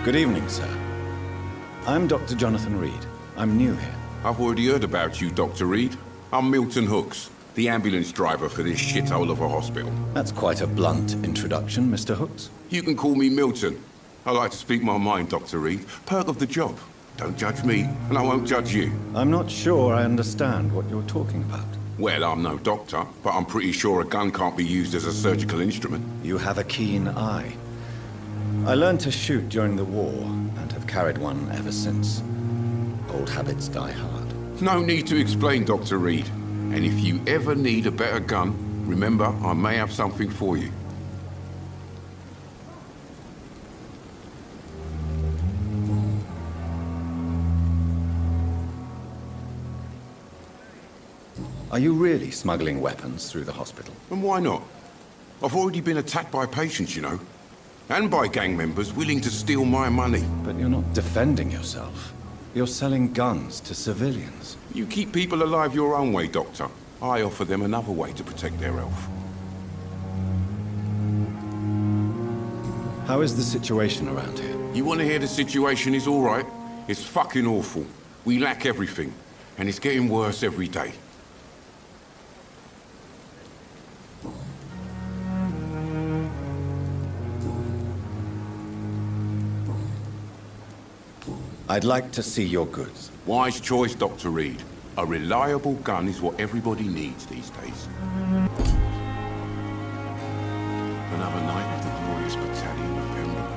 Good evening, sir. I'm Dr. Jonathan Reed. I'm new here. I've already heard about you, Dr. Reed. I'm Milton Hooks, the ambulance driver for this shithole of a hospital. That's quite a blunt introduction, Mr. Hooks. You can call me Milton. I like to speak my mind, Dr. Reed. Perk of the job. Don't judge me, and I won't judge you. I'm not sure I understand what you're talking about. Well, I'm no doctor, but I'm pretty sure a gun can't be used as a surgical instrument. You have a keen eye. I learned to shoot during the war, and have carried one ever since. Old habits die hard. No need to explain, Dr. Reed. And if you ever need a better gun, remember, I may have something for you. Are you really smuggling weapons through the hospital? And why not? I've already been attacked by patients, you know. And by gang members willing to steal my money. But you're not defending yourself. You're selling guns to civilians. You keep people alive your own way, Doctor. I offer them another way to protect their health. How is the situation around here? You want to hear the situation is all right? It's fucking awful. We lack everything. And it's getting worse every day. I'd like to see your goods. Wise choice, Dr. Reed. A reliable gun is what everybody needs these days. Another night of the glorious battalion of Pembroke.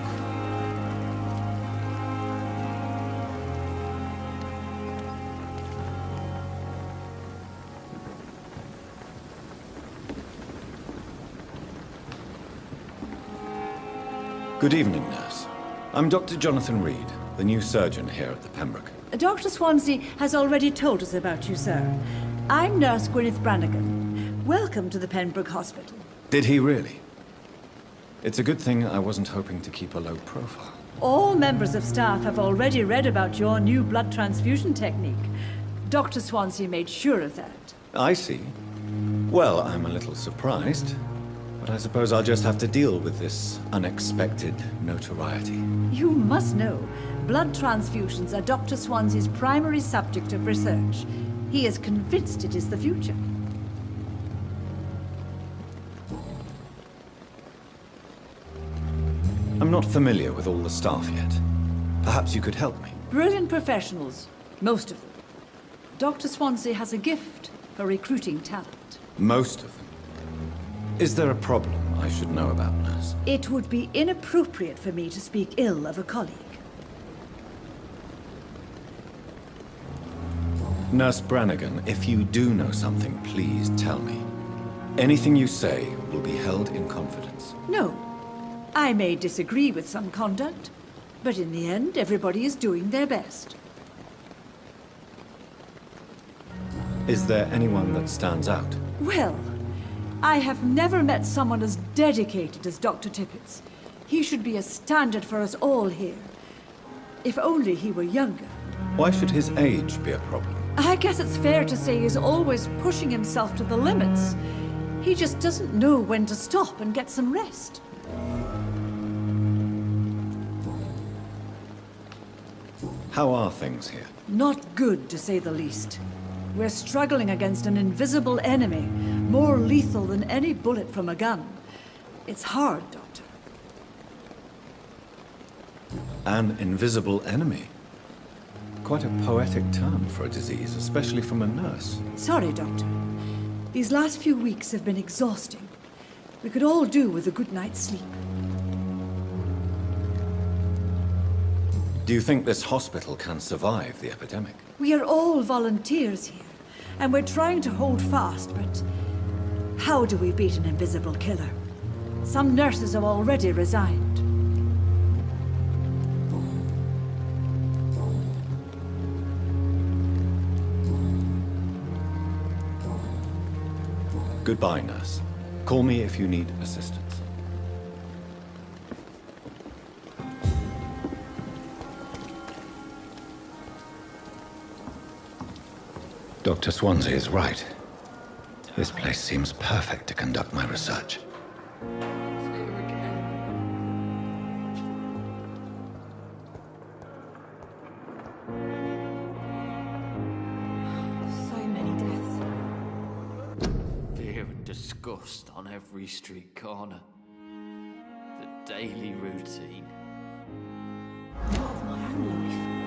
Good evening, nurse. I'm Dr. Jonathan Reed, the new surgeon here at the Pembroke. Dr. Swansea has already told us about you, sir. I'm Nurse Gwyneth Brannigan. Welcome to the Pembroke Hospital. Did he really? It's a good thing I wasn't hoping to keep a low profile. All members of staff have already read about your new blood transfusion technique. Dr. Swansea made sure of that. I see. Well, I'm a little surprised, but I suppose I'll just have to deal with this unexpected notoriety. You must know, blood transfusions are Dr. Swansea's primary subject of research. He is convinced it is the future. I'm not familiar with all the staff yet. Perhaps you could help me. Brilliant professionals, most of them. Dr. Swansea has a gift for recruiting talent. Most of them. Is there a problem I should know about, nurse? It would be inappropriate for me to speak ill of a colleague. Nurse Brannigan, if you do know something, please tell me. Anything you say will be held in confidence. No. I may disagree with some conduct, but in the end, everybody is doing their best. Is there anyone that stands out? Well, I have never met someone as dedicated as Dr. Tippett's. He should be a standard for us all here. If only he were younger. Why should his age be a problem? I guess it's fair to say he's always pushing himself to the limits. He just doesn't know when to stop and get some rest. How are things here? Not good, to say the least. We're struggling against an invisible enemy, more lethal than any bullet from a gun. It's hard, Doctor. An invisible enemy? Quite a poetic term for a disease, especially from a nurse. Sorry, Doctor. These last few weeks have been exhausting. We could all do with a good night's sleep. Do you think this hospital can survive the epidemic? We are all volunteers here, and we're trying to hold fast, but how do we beat an invisible killer? Some nurses have already resigned. Goodbye, nurse. Call me if you need assistance. Dr. Swansea is right. This place seems perfect to conduct my research. discussed on every street corner. The daily routine. Part of my own life.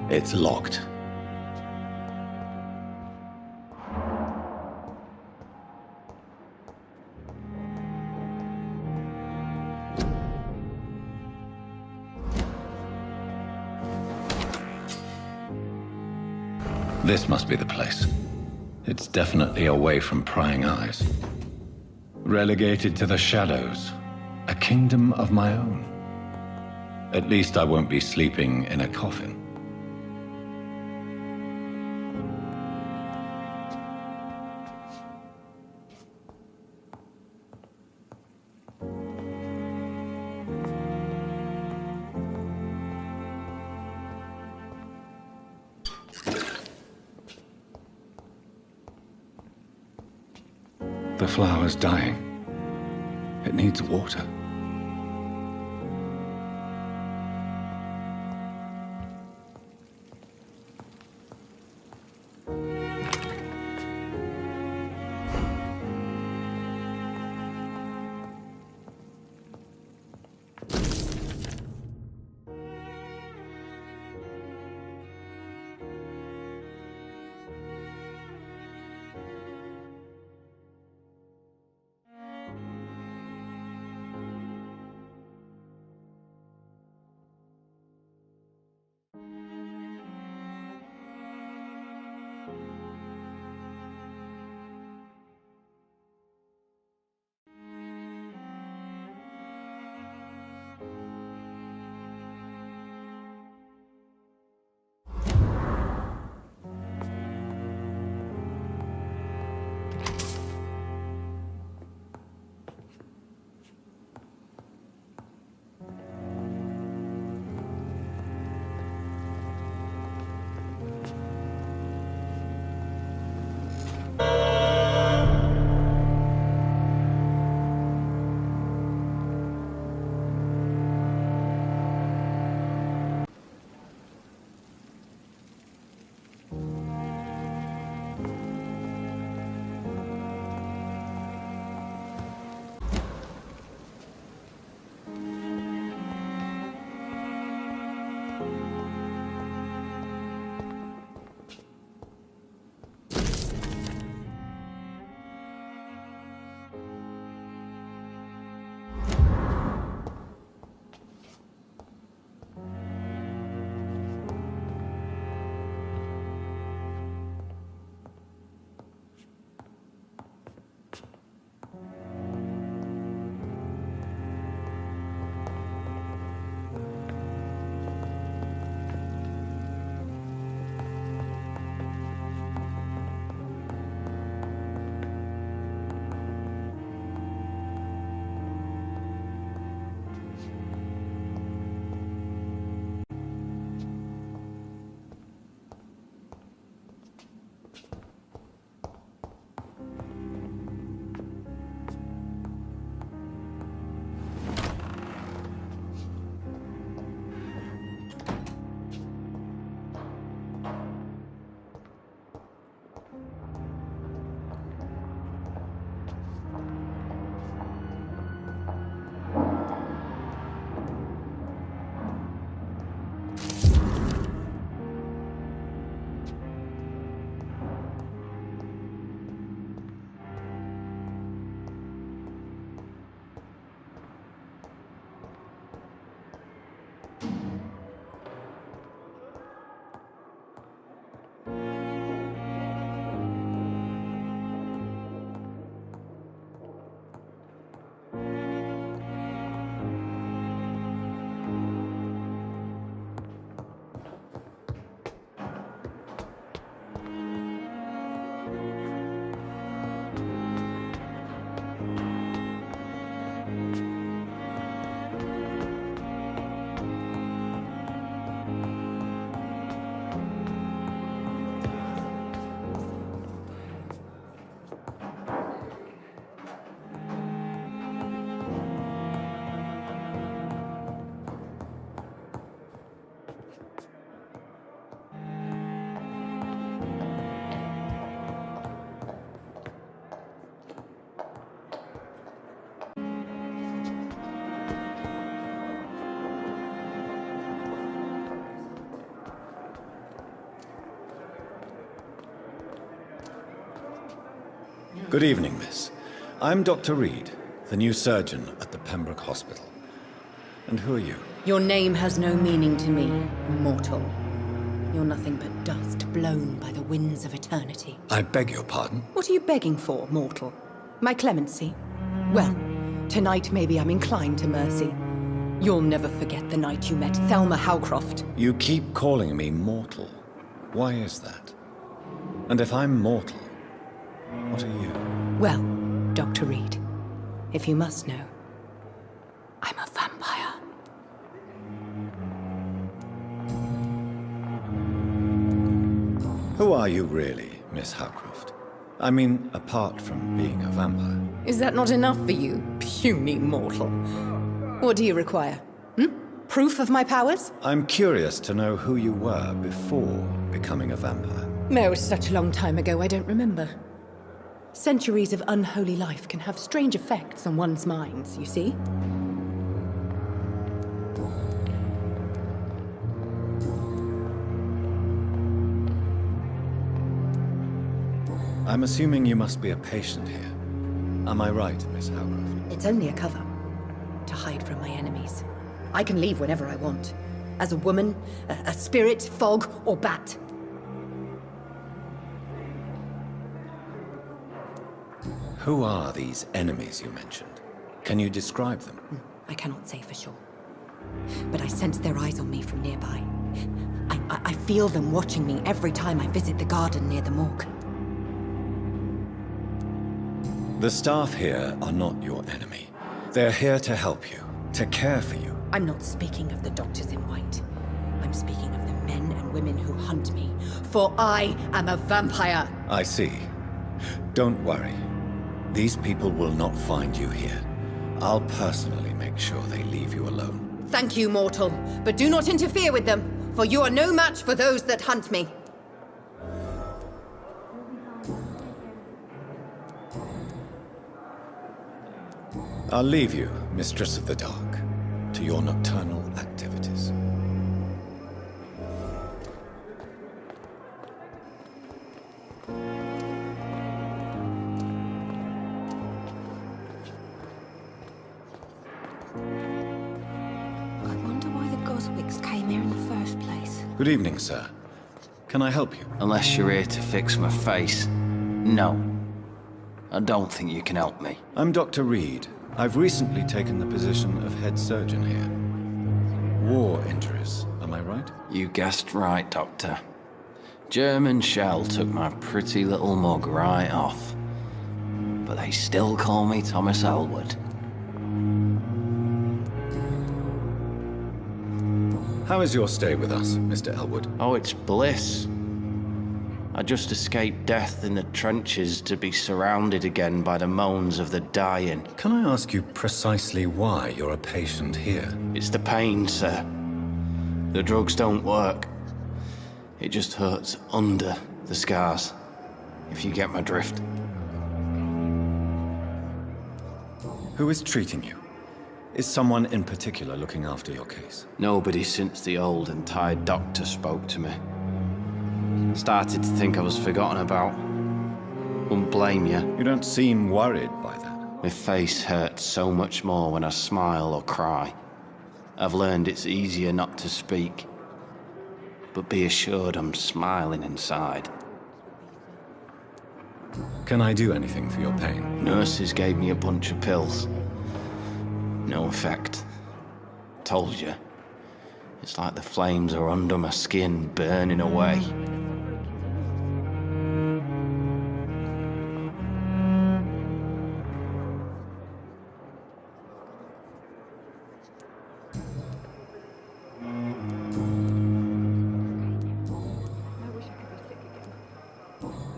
It's locked. This must be the place. It's definitely away from prying eyes. Relegated to the shadows. A kingdom of my own. At least I won't be sleeping in a coffin. The flower's dying. It needs water. Good evening, miss. I'm Dr. Reed, the new surgeon at the Pembroke Hospital. And who are you? Your name has no meaning to me, mortal. You're nothing but dust blown by the winds of eternity. I beg your pardon? What are you begging for, mortal? My clemency? Well, tonight maybe I'm inclined to mercy. You'll never forget the night you met Thelma Howcroft. You keep calling me mortal. Why is that? And if I'm mortal, what are you? Well, Dr. Reed, if you must know, I'm a vampire. Who are you really, Miss Howcroft? I mean, apart from being a vampire. Is that not enough for you, puny mortal? What do you require? Proof of my powers? I'm curious to know who you were before becoming a vampire. No, it was such a long time ago, I don't remember. Centuries of unholy life can have strange effects on one's minds, you see? I'm assuming you must be a patient here. Am I right, Miss Howcroft? It's only a cover. To hide from my enemies. I can leave whenever I want. As a woman, a spirit, fog, or bat. Who are these enemies you mentioned? Can you describe them? I cannot say for sure. But I sense their eyes on me from nearby. I feel them watching me every time I visit the garden near the morgue. The staff here are not your enemy. They're here to help you, to care for you. I'm not speaking of the doctors in white. I'm speaking of the men and women who hunt me. For I am a vampire! I see. Don't worry. These people will not find you here. I'll personally make sure they leave you alone. Thank you, mortal. But do not interfere with them, for you are no match for those that hunt me. I'll leave you, Mistress of the Dark, to your nocturnal activities. I wonder why the Goswicks came here in the first place. Good evening, sir. Can I help you? Unless you're here to fix my face. No. I don't think you can help me. I'm Dr. Reed. I've recently taken the position of head surgeon here. War injuries, am I right? You guessed right, Doctor. German shell took my pretty little mug right off. But they still call me Thomas Elwood. How is your stay with us, Mr. Elwood? Oh, it's bliss. I just escaped death in the trenches to be surrounded again by the moans of the dying. Can I ask you precisely why you're a patient here? It's the pain, sir. The drugs don't work. It just hurts under the scars, if you get my drift. Who is treating you? Is someone in particular looking after your case? Nobody since the old and tired doctor spoke to me. Started to think I was forgotten about. Wouldn't blame you. You don't seem worried by that. My face hurts so much more when I smile or cry. I've learned it's easier not to speak. But be assured I'm smiling inside. Can I do anything for your pain? Nurses gave me a bunch of pills. No effect. Told you. It's like the flames are under my skin, burning away.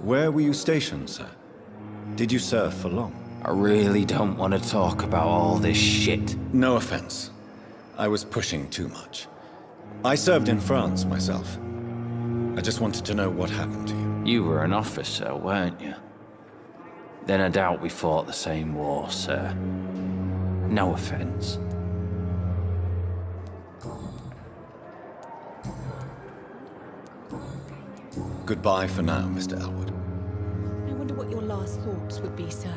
Where were you stationed, sir? Did you serve for long? I really don't want to talk about all this shit. No offense. I was pushing too much. I served in France myself. I just wanted to know what happened to you. You were an officer, weren't you? Then I doubt we fought the same war, sir. No offense. Goodbye for now, Mr. Elwood. I wonder what your last last thoughts would be, sir?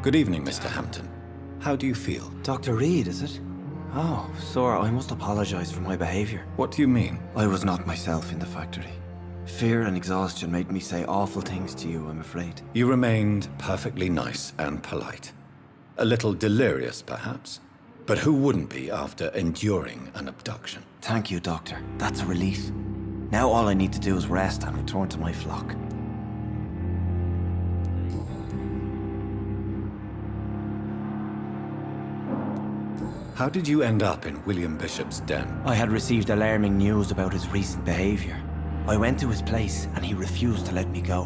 Good evening, Mr. Hampton. How do you feel? Dr. Reed, is it? Oh, sir, I must apologize for my behavior. What do you mean? I was not myself in the factory. Fear and exhaustion made me say awful things to you, I'm afraid. You remained perfectly nice and polite. A little delirious, perhaps. But who wouldn't be after enduring an abduction? Thank you, Doctor. That's a relief. Now all I need to do is rest and return to my flock. How did you end up in William Bishop's den? I had received alarming news about his recent behavior. I went to his place and he refused to let me go.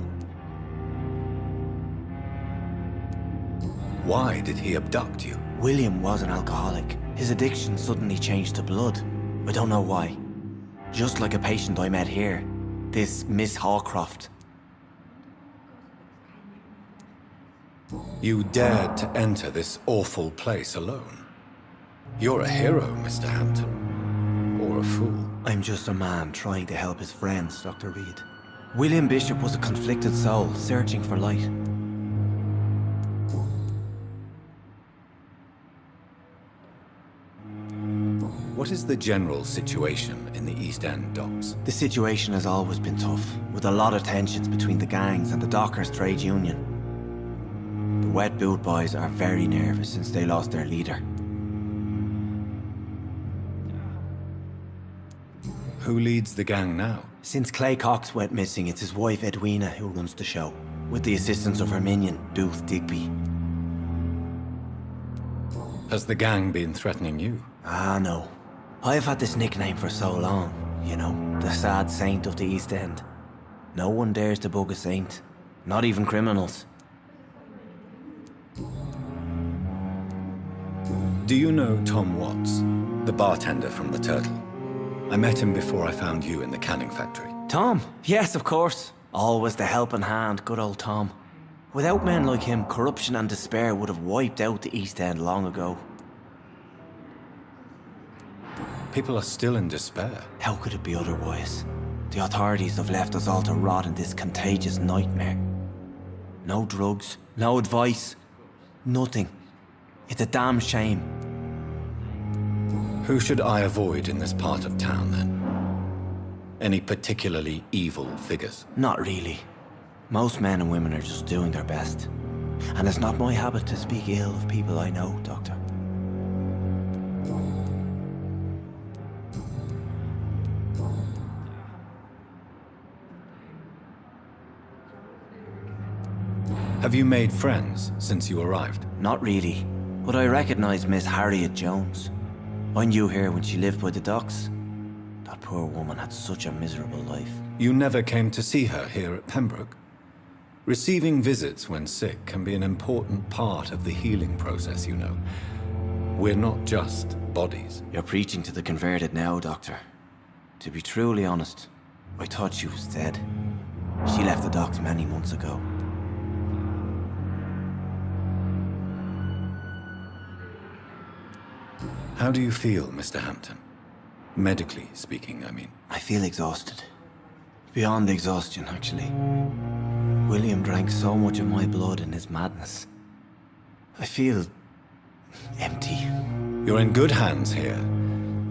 Why did he abduct you? William was an alcoholic. His addiction suddenly changed to blood. I don't know why. Just like a patient I met here. This Miss Hawcroft. You dared to enter this awful place alone. You're a hero, Mr. Hampton. Or a fool. I'm just a man trying to help his friends, Dr. Reed. William Bishop was a conflicted soul, searching for light. What is the general situation in the East End docks? The situation has always been tough, with a lot of tensions between the gangs and the dockers' trade union. The Wet Boot Boys are very nervous since they lost their leader. Who leads the gang now? Since Clay Cox went missing, it's his wife Edwina who runs the show, with the assistance of her minion, Booth Digby. Has the gang been threatening you? Ah, no. I've had this nickname for so long, you know, the sad saint of the East End. No one dares to bug a saint, not even criminals. Do you know Tom Watts, the bartender from the Turtle? I met him before I found you in the canning factory. Tom? Yes, of course. Always the helping hand, good old Tom. Without men like him, corruption and despair would have wiped out the East End long ago. People are still in despair. How could it be otherwise? The authorities have left us all to rot in this contagious nightmare. No drugs, no advice, nothing. It's a damn shame. Who should I avoid in this part of town, then? Any particularly evil figures? Not really. Most men and women are just doing their best. And it's not my habit to speak ill of people I know, Doctor. Have you made friends since you arrived? Not really, but I recognize Miss Harriet Jones. I knew her when she lived by the docks. That poor woman had such a miserable life. You never came to see her here at Pembroke? Receiving visits when sick can be an important part of the healing process, you know. We're not just bodies. You're preaching to the converted now, Doctor. To be truly honest, I thought she was dead. She left the docks many months ago. How do you feel, Mr. Hampton? Medically speaking, I mean. I feel exhausted. Beyond exhaustion, actually. William drank so much of my blood in his madness. I feel empty. You're in good hands here.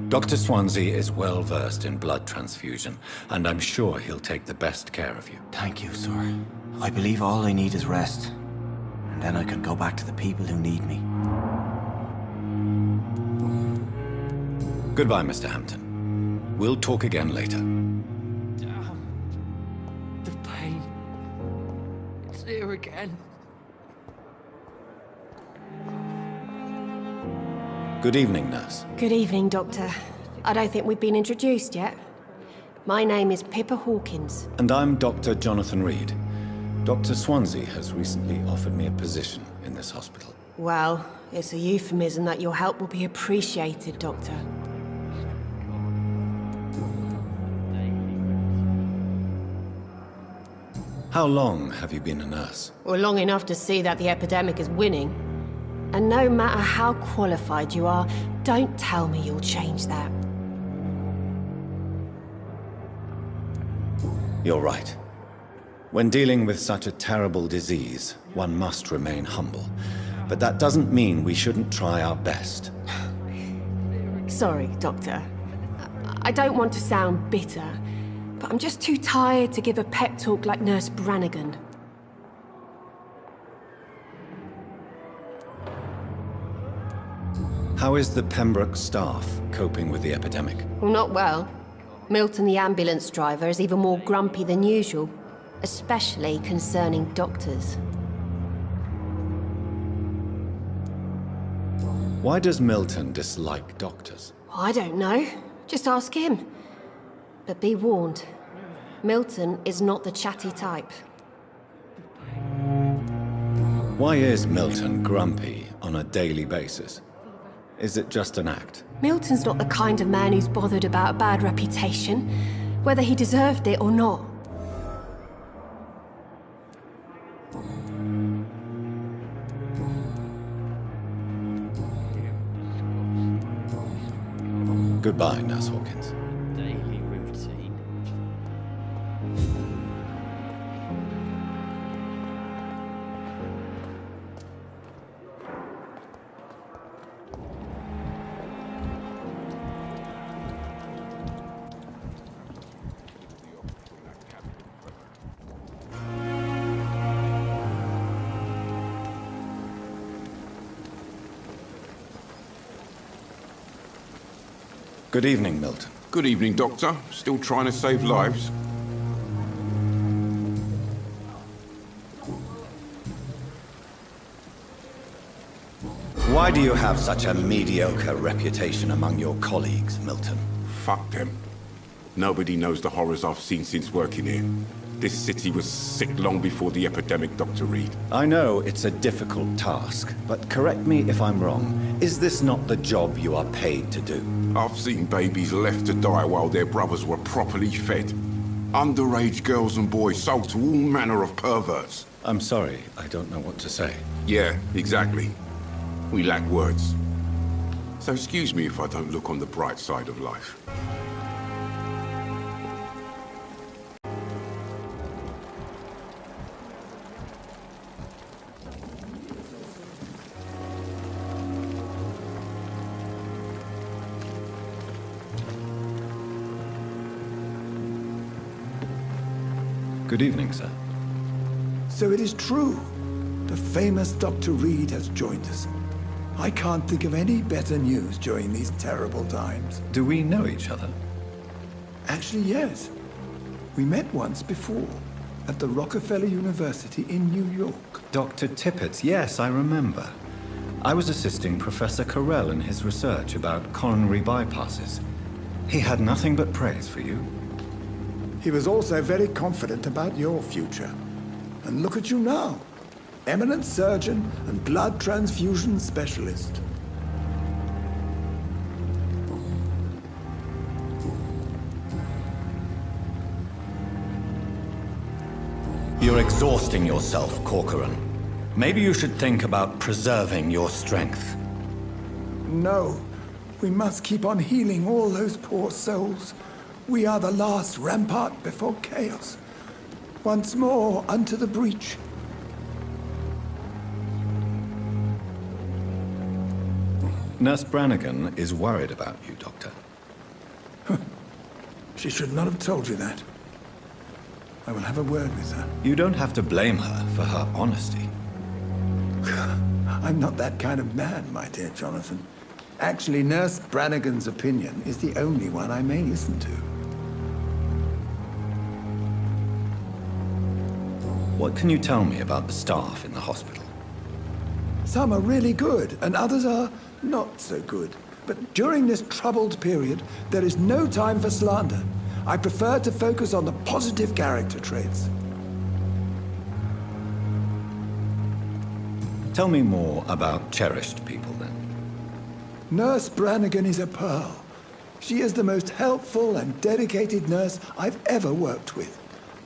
Dr. Swansea is well versed in blood transfusion, and I'm sure he'll take the best care of you. Thank you, sir. I believe all I need is rest. And then I can go back to the people who need me. Goodbye, Mr. Hampton. We'll talk again later. The pain. It's here again. Good evening, nurse. Good evening, Doctor. I don't think we've been introduced yet. My name is Pippa Hawkins. And I'm Dr. Jonathan Reed. Dr. Swansea has recently offered me a position in this hospital. Well, it's a euphemism that your help will be appreciated, Doctor. How long have you been a nurse? Well, long enough to see that the epidemic is winning. And no matter how qualified you are, don't tell me you'll change that. You're right. When dealing with such a terrible disease, one must remain humble. But that doesn't mean we shouldn't try our best. Sorry, Doctor. I don't want to sound bitter, but I'm just too tired to give a pep talk like Nurse Brannigan. How is the Pembroke staff coping with the epidemic? Well, not well. Milton, the ambulance driver, is even more grumpy than usual, especially concerning doctors. Why does Milton dislike doctors? I don't know. Just ask him. But be warned, Milton is not the chatty type. Why is Milton grumpy on a daily basis? Is it just an act? Milton's not the kind of man who's bothered about a bad reputation, whether he deserved it or not. Goodbye, Nurse Hawkins. Daily routine. Good evening, Milton. Good evening, Doctor. Still trying to save lives? Why do you have such a mediocre reputation among your colleagues, Milton? Fuck them. Nobody knows the horrors I've seen since working here. This city was sick long before the epidemic, Dr. Reed. I know it's a difficult task, but correct me if I'm wrong. Is this not the job you are paid to do? I've seen babies left to die while their brothers were properly fed. Underage girls and boys sold to all manner of perverts. I'm sorry, I don't know what to say. Yeah, exactly. We lack words. So excuse me if I don't look on the bright side of life. Good evening, sir. So it is true. The famous Dr. Reed has joined us. I can't think of any better news during these terrible times. Do we know each other? Actually, yes. We met once before, at the Rockefeller University in New York. Dr. Tippett, yes, I remember. I was assisting Professor Carell in his research about coronary bypasses. He had nothing but praise for you. He was also very confident about your future. And look at you now. Eminent surgeon and blood transfusion specialist. You're exhausting yourself, Corcoran. Maybe you should think about preserving your strength. No, we must keep on healing all those poor souls. We are the last rampart before chaos. Once more unto the breach. Nurse Brannigan is worried about you, Doctor. She should not have told you that. I will have a word with her. You don't have to blame her for her honesty. I'm not that kind of man, my dear Jonathan. Actually, Nurse Brannigan's opinion is the only one I may listen to. What can you tell me about the staff in the hospital? Some are really good, and others are not so good. But during this troubled period, there is no time for slander. I prefer to focus on the positive character traits. Tell me more about cherished people, then. Nurse Brannigan is a pearl. She is the most helpful and dedicated nurse I've ever worked with.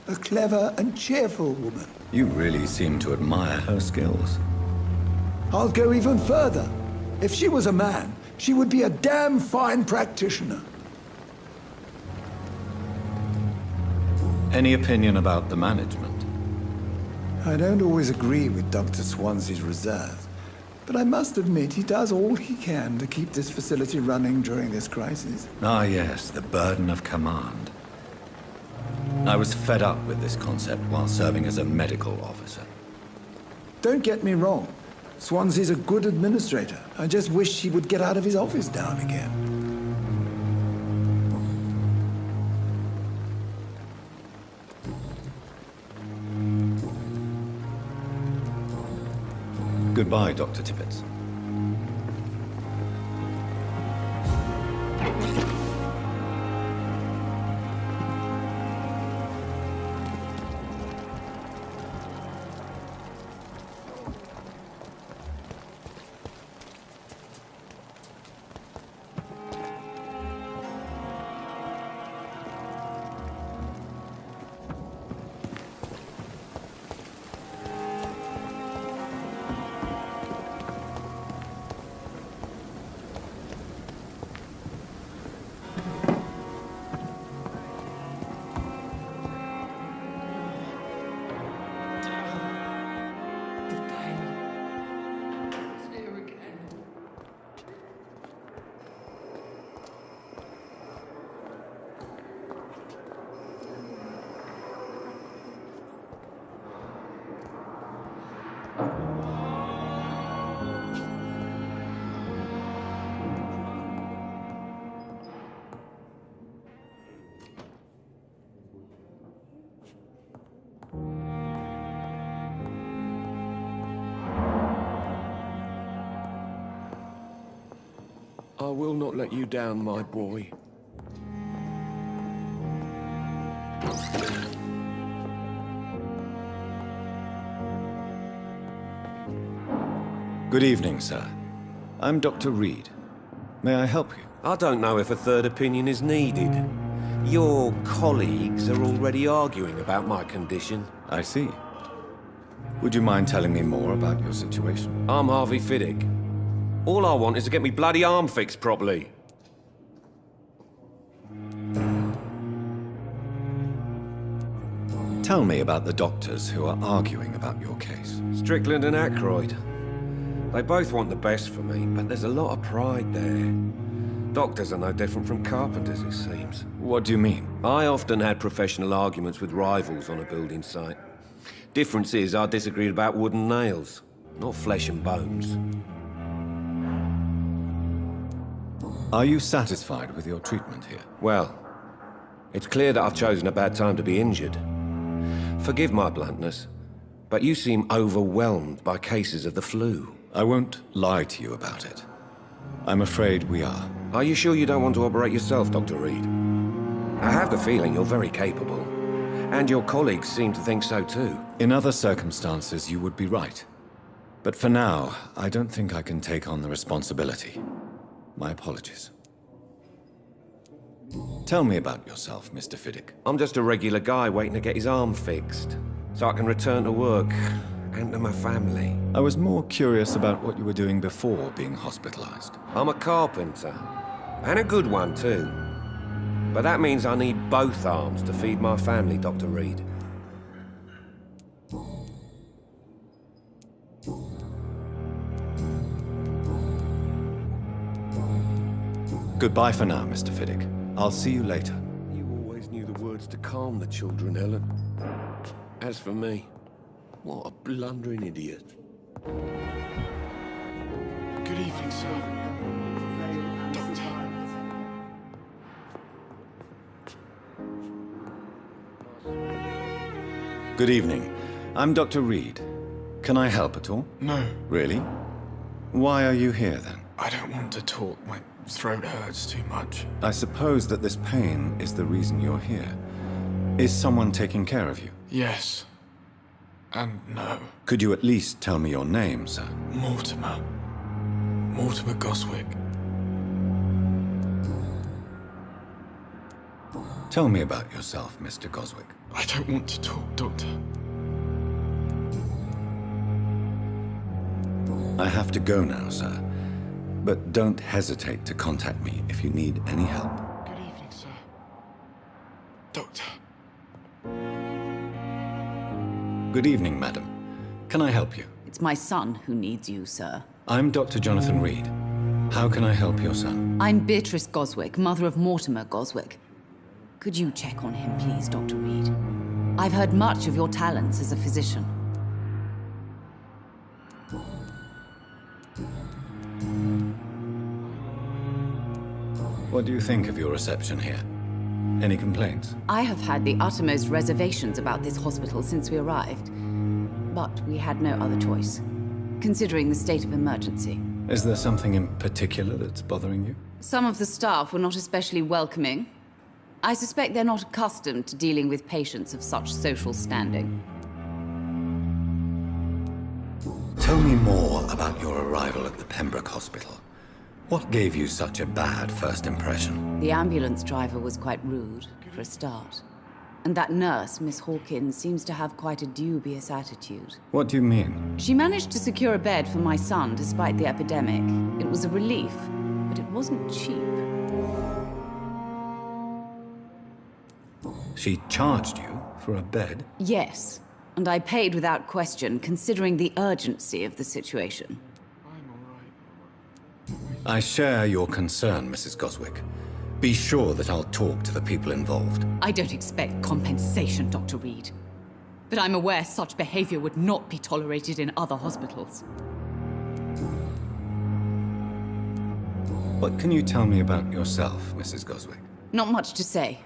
A clever and cheerful woman. You really seem to admire her skills. I'll go even further. If she was a man, she would be a damn fine practitioner. Any opinion about the management? I don't always agree with Dr. Swansea's reserve, but I must admit he does all he can to keep this facility running during this crisis. Ah, yes, the burden of command. I was fed up with this concept while serving as a medical officer. Don't get me wrong. Swansea's a good administrator. I just wish he would get out of his office now and again. Goodbye, Dr. Tippett. I will not let you down, my boy. Good evening, sir. I'm Dr. Reed. May I help you? I don't know if a third opinion is needed. Your colleagues are already arguing about my condition. I see. Would you mind telling me more about your situation? I'm Harvey Fiddick. All I want is to get me bloody arm fixed properly. Tell me about the doctors who are arguing about your case. Strickland and Aykroyd. They both want the best for me, but there's a lot of pride there. Doctors are no different from carpenters, it seems. What do you mean? I often had professional arguments with rivals on a building site. Difference is, I disagreed about wooden nails, not flesh and bones. Are you satisfied with your treatment here? Well, it's clear that I've chosen a bad time to be injured. Forgive my bluntness, but you seem overwhelmed by cases of the flu. I won't lie to you about it. I'm afraid we are. Are you sure you don't want to operate yourself, Dr. Reed? I have the feeling you're very capable, and your colleagues seem to think so too. In other circumstances, you would be right. But for now, I don't think I can take on the responsibility. My apologies. Tell me about yourself, Mr. Fiddick. I'm just a regular guy waiting to get his arm fixed, so I can return to work and to my family. I was more curious about what you were doing before being hospitalized. I'm a carpenter, and a good one too. But that means I need both arms to feed my family, Dr. Reed. Goodbye for now, Mr. Fiddick. I'll see you later. You always knew the words to calm the children, Helen. As for me, what a blundering idiot. Good evening, sir. Doctor. Good evening. I'm Dr. Reed. Can I help at all? No, Really? Why are you here, then? I don't want to talk. My throat hurts too much. I suppose that this pain is the reason you're here. Is someone taking care of you? Yes. And no. Could you at least tell me your name, sir? Mortimer. Mortimer Goswick. Tell me about yourself, Mr. Goswick. I don't want to talk, Doctor. I have to go now, sir. But don't hesitate to contact me if you need any help. Good evening, sir. Doctor. Good evening, madam. Can I help you? It's my son who needs you, sir. I'm Dr. Jonathan Reed. How can I help your son? I'm Beatrice Goswick, mother of Mortimer Goswick. Could you check on him, please, Dr. Reed? I've heard much of your talents as a physician. What do you think of your reception here? Any complaints? I have had the uttermost reservations about this hospital since we arrived. But we had no other choice, considering the state of emergency. Is there something in particular that's bothering you? Some of the staff were not especially welcoming. I suspect they're not accustomed to dealing with patients of such social standing. Tell me more about your arrival at the Pembroke Hospital. What gave you such a bad first impression? The ambulance driver was quite rude, for a start. And that nurse, Miss Hawkins, seems to have quite a dubious attitude. What do you mean? She managed to secure a bed for my son despite the epidemic. It was a relief, but it wasn't cheap. She charged you for a bed? Yes, and I paid without question, considering the urgency of the situation. I share your concern, Mrs. Goswick. Be sure that I'll talk to the people involved. I don't expect compensation, Dr. Reed. But I'm aware such behavior would not be tolerated in other hospitals. What can you tell me about yourself, Mrs. Goswick? Not much to say.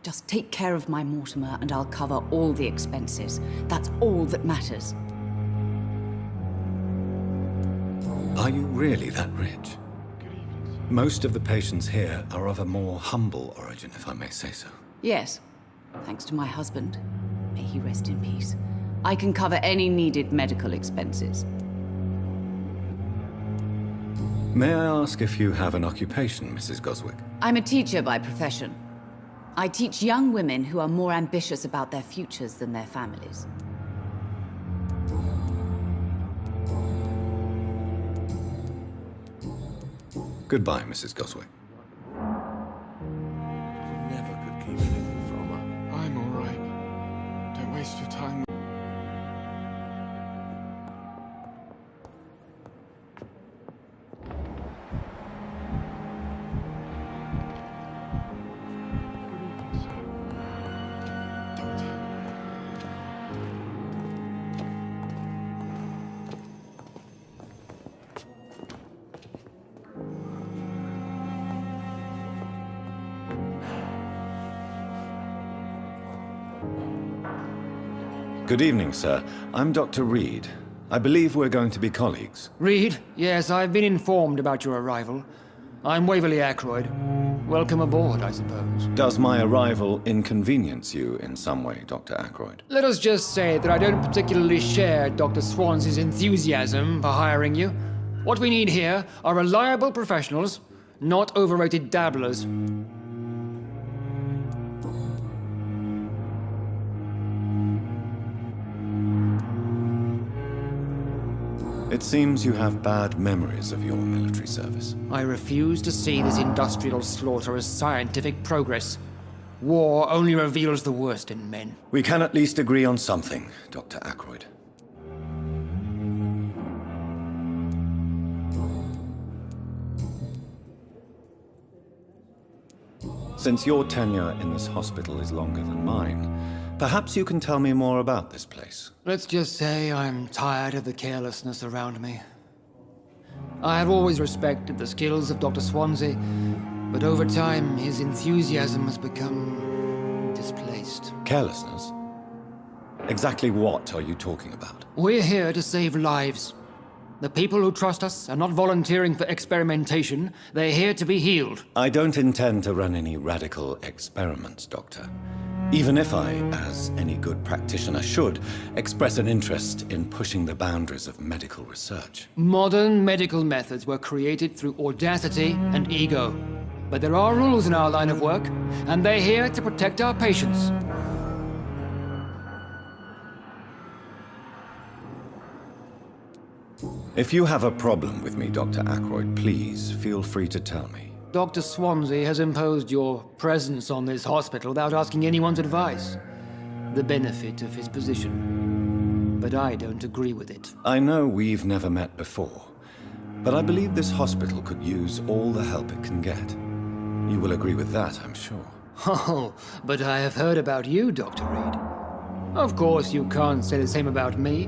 Just take care of my Mortimer and I'll cover all the expenses. That's all that matters. Are you really that rich? Most of the patients here are of a more humble origin, if I may say so. Yes, thanks to my husband. May he rest in peace. I can cover any needed medical expenses. May I ask if you have an occupation, Mrs. Goswick? I'm a teacher by profession. I teach young women who are more ambitious about their futures than their families. Goodbye, Mrs. Goswick. Never could keep anything from her. I'm all right. Don't waste your time. Good evening, sir. I'm Dr. Reed. I believe we're going to be colleagues. Reed? Yes, I've been informed about your arrival. I'm Waverly Ackroyd. Welcome aboard, I suppose. Does my arrival inconvenience you in some way, Dr. Ackroyd? Let us just say that I don't particularly share Dr. Swansea's enthusiasm for hiring you. What we need here are reliable professionals, not overrated dabblers. It seems you have bad memories of your military service. I refuse to see this industrial slaughter as scientific progress. War only reveals the worst in men. We can at least agree on something, Dr. Ackroyd. Since your tenure in this hospital is longer than mine, perhaps you can tell me more about this place. Let's just say I'm tired of the carelessness around me. I have always respected the skills of Dr. Swansea, but over time, his enthusiasm has become displaced. Carelessness? Exactly what are you talking about? We're here to save lives. The people who trust us are not volunteering for experimentation. They're here to be healed. I don't intend to run any radical experiments, Doctor. Even if I, as any good practitioner should, express an interest in pushing the boundaries of medical research. Modern medical methods were created through audacity and ego. But there are rules in our line of work, and they're here to protect our patients. If you have a problem with me, Dr. Ackroyd, please feel free to tell me. Dr. Swansea has imposed your presence on this hospital without asking anyone's advice. the benefit of his position. But I don't agree with it. I know we've never met before, but I believe this hospital could use all the help it can get. You will agree with that, I'm sure. Oh, but I have heard about you, Dr. Reed. Of course, you can't say the same about me,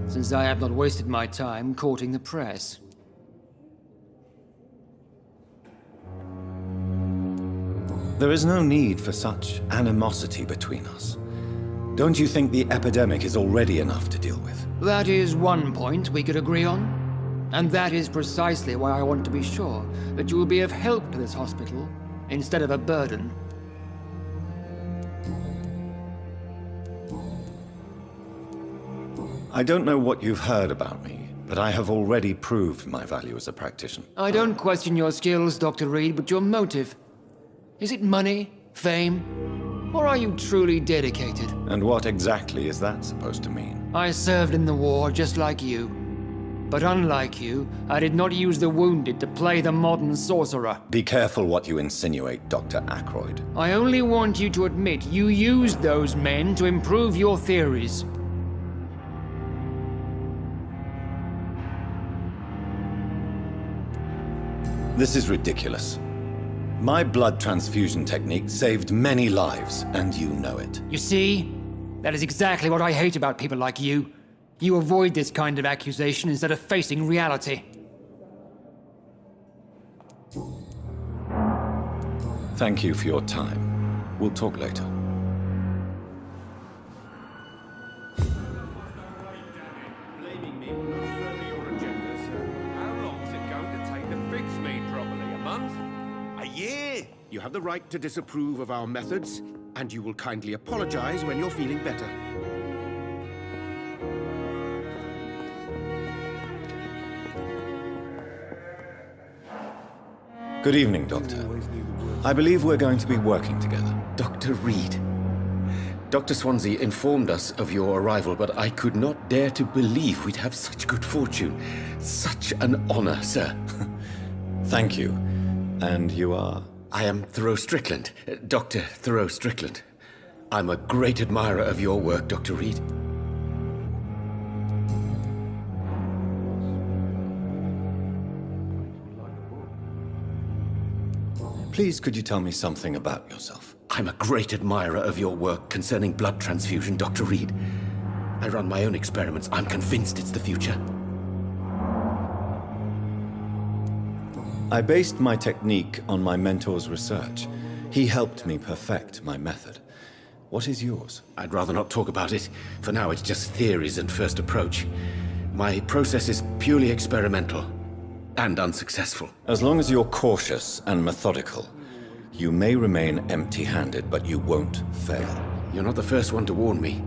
since I have not wasted my time courting the press. There is no need for such animosity between us. Don't you think the epidemic is already enough to deal with? That is one point we could agree on. And that is precisely why I want to be sure that you will be of help to this hospital, instead of a burden. I don't know what you've heard about me, but I have already proved my value as a practitioner. I don't question your skills, Dr. Reed, but your motive. Is it money, fame, or are you truly dedicated? And what exactly is that supposed to mean? I served in the war just like you. But unlike you, I did not use the wounded to play the modern sorcerer. Be careful what you insinuate, Dr. Ackroyd. I only want you to admit you used those men to improve your theories. This is ridiculous. My blood transfusion technique saved many lives, and you know it. You see? That is exactly what I hate about people like you. You avoid this kind of accusation instead of facing reality. Thank you for your time. We'll talk later. Blaming me will not further your agenda, sir. How long is it going to take to fix me properly? A month? A year? You have the right to disapprove of our methods, and you will kindly apologize when you're feeling better. Good evening, Doctor. I believe we're going to be working together. Dr. Reed. Dr. Swansea informed us of your arrival, but I could not dare to believe we'd have such good fortune. Such an honor, sir. Thank you. And you are? I am Thoreau Strickland, Dr. Thoreau Strickland. I'm a great admirer of your work, Dr. Reed. Please, could you tell me something about yourself? I'm a great admirer of your work concerning blood transfusion, Dr. Reed. I run my own experiments. I'm convinced it's the future. I based my technique on my mentor's research. He helped me perfect my method. What is yours? I'd rather not talk about it. For now, it's just theories and first approach. My process is purely experimental. And unsuccessful. As long as you're cautious and methodical, you may remain empty-handed, but you won't fail. You're not the first one to warn me,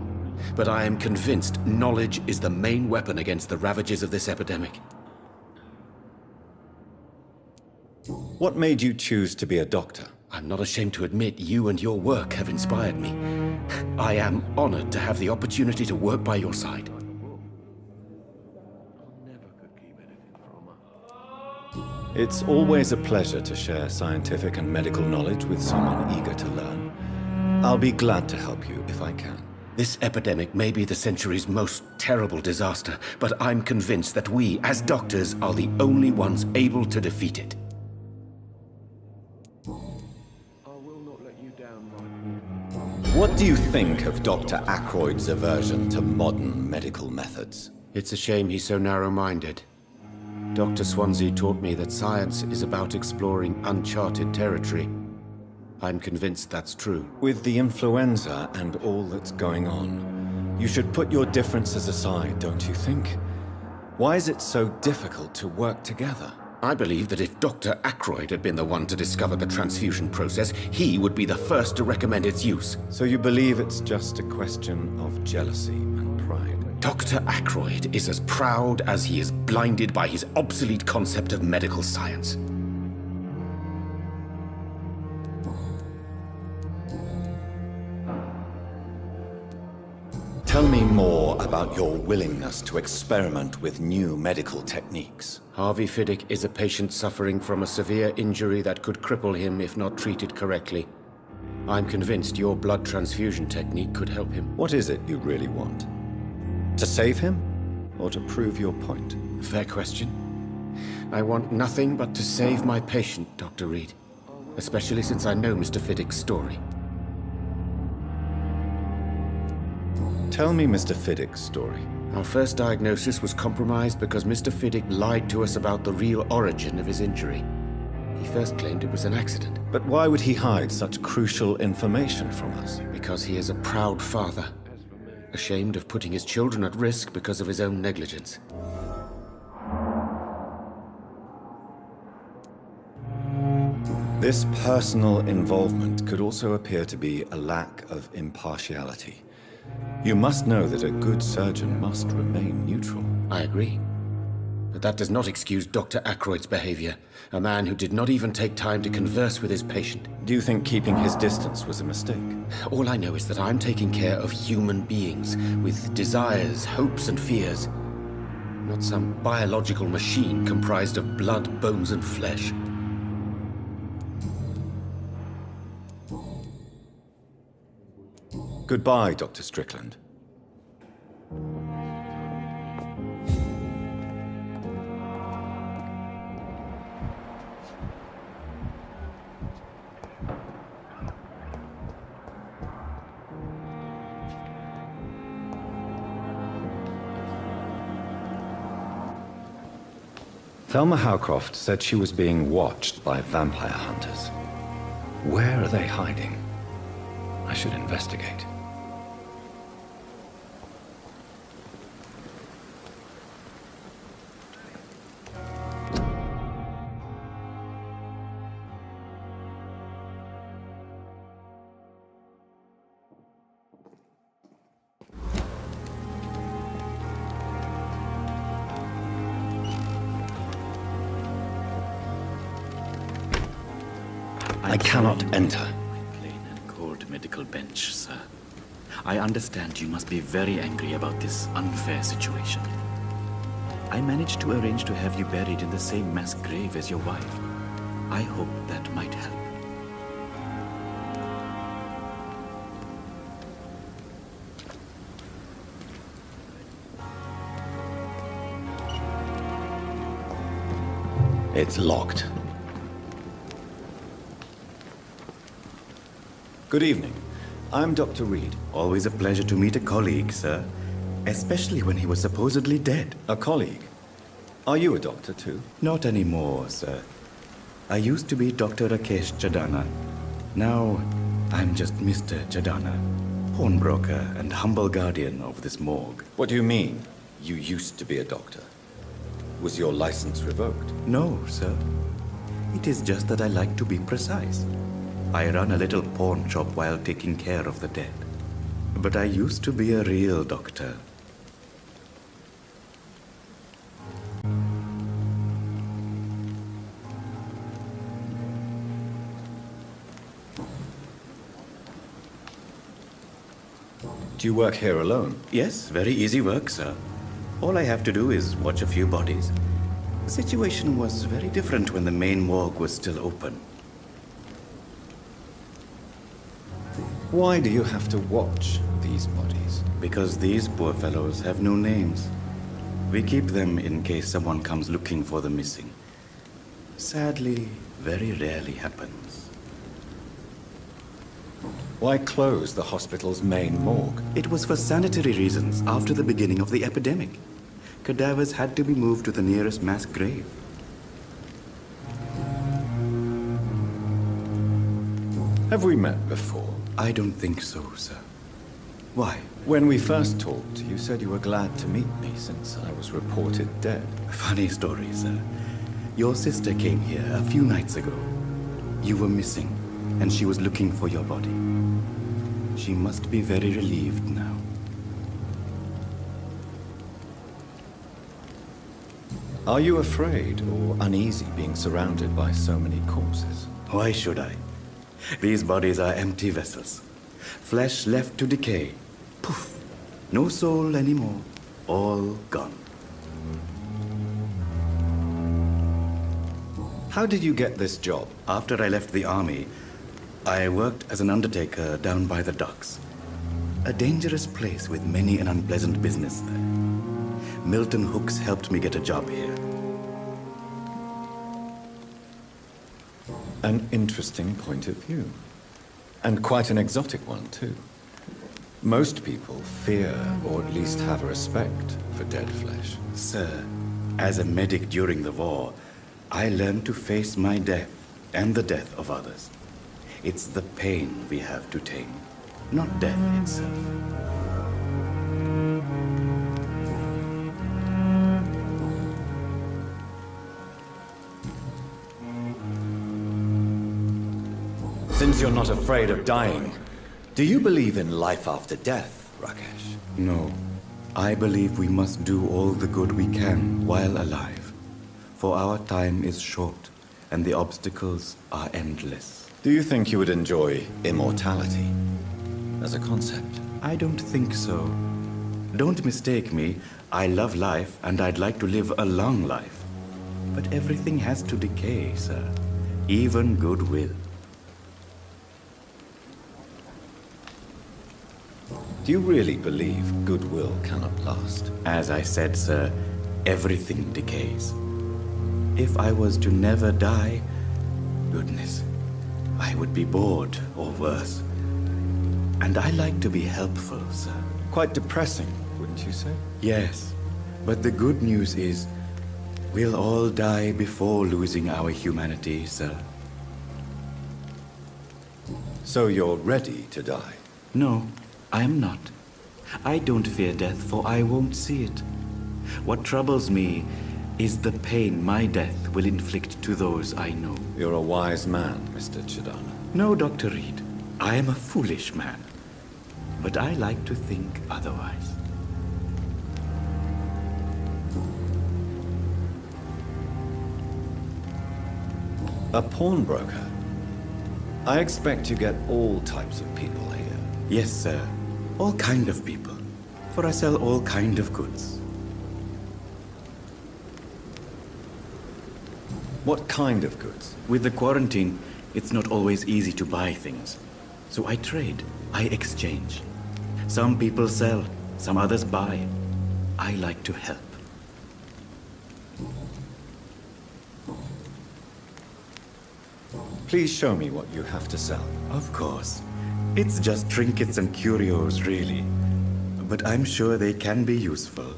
but I am convinced knowledge is the main weapon against the ravages of this epidemic. What made you choose to be a doctor? I'm not ashamed to admit you and your work have inspired me. I am honored to have the opportunity to work by your side. It's always a pleasure to share scientific and medical knowledge with someone eager to learn. I'll be glad to help you if I can. This epidemic may be the century's most terrible disaster, but I'm convinced that we, as doctors, are the only ones able to defeat it. What do you think of Dr. Ackroyd's aversion to modern medical methods? It's a shame he's so narrow-minded. Dr. Swansea taught me that science is about exploring uncharted territory. I'm convinced that's true. With the influenza and all that's going on, you should put your differences aside, don't you think? Why is it so difficult to work together? I believe that if Dr. Ackroyd had been the one to discover the transfusion process, he would be the first to recommend its use. So you believe it's just a question of jealousy and pride? Dr. Ackroyd is as proud as he is blinded by his obsolete concept of medical science. Tell me more about your willingness to experiment with new medical techniques. Harvey Fiddick is a patient suffering from a severe injury that could cripple him if not treated correctly. I'm convinced your blood transfusion technique could help him. What is it you really want? To save him? Or to prove your point? Fair question. I want nothing but to save my patient, Dr. Reed. Especially since I know Mr. Fiddick's story. Tell me Mr. Fiddick's story. Our first diagnosis was compromised because Mr. Fiddick lied to us about the real origin of his injury. He first claimed it was an accident. But why would he hide such crucial information from us? Because he is a proud father, ashamed of putting his children at risk because of his own negligence. This personal involvement could also appear to be a lack of impartiality. You must know that a good surgeon must remain neutral. I agree. But that does not excuse Dr. Ackroyd's behavior, a man who did not even take time to converse with his patient. Do you think keeping his distance was a mistake? All I know is that I'm taking care of human beings with desires, hopes, and fears. Not some biological machine comprised of blood, bones, and flesh. Goodbye, Dr. Strickland. Thelma Howcroft said she was being watched by vampire hunters. Where are they hiding? I should investigate. I cannot enter. Plain and cold medical bench, sir. I understand you must be very angry about this unfair situation. I managed to arrange to have you buried in the same mass grave as your wife. I hope that might help. It's locked. Good evening. I'm Dr. Reed. Always a pleasure to meet a colleague, sir. Especially when he was supposedly dead. A colleague? Are you a doctor too? Not anymore, sir. I used to be Dr. Rakesh Chadana. Now, I'm just Mr. Chadana, pawnbroker and humble guardian of this morgue. What do you mean, you used to be a doctor? Was your license revoked? No, sir. It is just that I like to be precise. I run a little pawn shop while taking care of the dead. But I used to be a real doctor. Do you work here alone? Yes, very easy work, sir. All I have to do is watch a few bodies. The situation was very different when the main morgue was still open. Why do you have to watch these bodies? Because these poor fellows have no names. We keep them in case someone comes looking for the missing. Sadly, very rarely happens. Why close the hospital's main morgue? It was for sanitary reasons after the beginning of the epidemic. Cadavers had to be moved to the nearest mass grave. Have we met before? I don't think so, sir. Why? When we first talked, you said you were glad to meet me since I was reported dead. Funny story, sir. Your sister came here a few nights ago. You were missing, and she was looking for your body. She must be very relieved now. Are you afraid or uneasy being surrounded by so many corpses? Why should I? These bodies are empty vessels. Flesh left to decay. Poof! No soul anymore. All gone. How did you get this job? After I left the army, I worked as an undertaker down by the docks. A dangerous place with many an unpleasant business there. Milton Hooks helped me get a job here. An interesting point of view. And quite an exotic one, too. Most people fear, or at least have a respect, for dead flesh. Sir, as a medic during the war, I learned to face my death and the death of others. It's the pain we have to tame, not death itself. Since you're not afraid of dying, do you believe in life after death, Rakesh? No. I believe we must do all the good we can while alive. For our time is short, and the obstacles are endless. Do you think you would enjoy immortality as a concept? I don't think so. Don't mistake me. I love life, and I'd like to live a long life. But everything has to decay, sir. Even goodwill. Do you really believe goodwill cannot last? As I said, sir, everything decays. If I was to never die, goodness, I would be bored or worse. And I like to be helpful, sir. Quite depressing, wouldn't you say? Yes, but the good news is we'll all die before losing our humanity, sir. So you're ready to die? No, I am not. I don't fear death, for I won't see it. What troubles me is the pain my death will inflict to those I know. You're a wise man, Mr. Chidana. No, Dr. Reed. I am a foolish man. But I like to think otherwise. A pawnbroker? I expect you get all types of people here. Yes, sir. All kind of people. For I sell all kind of goods. What kind of goods? With the quarantine, it's not always easy to buy things. So I trade. I exchange. Some people sell, some others buy. I like to help. Please show me what you have to sell. Of course. It's just trinkets and curios, really. But I'm sure they can be useful.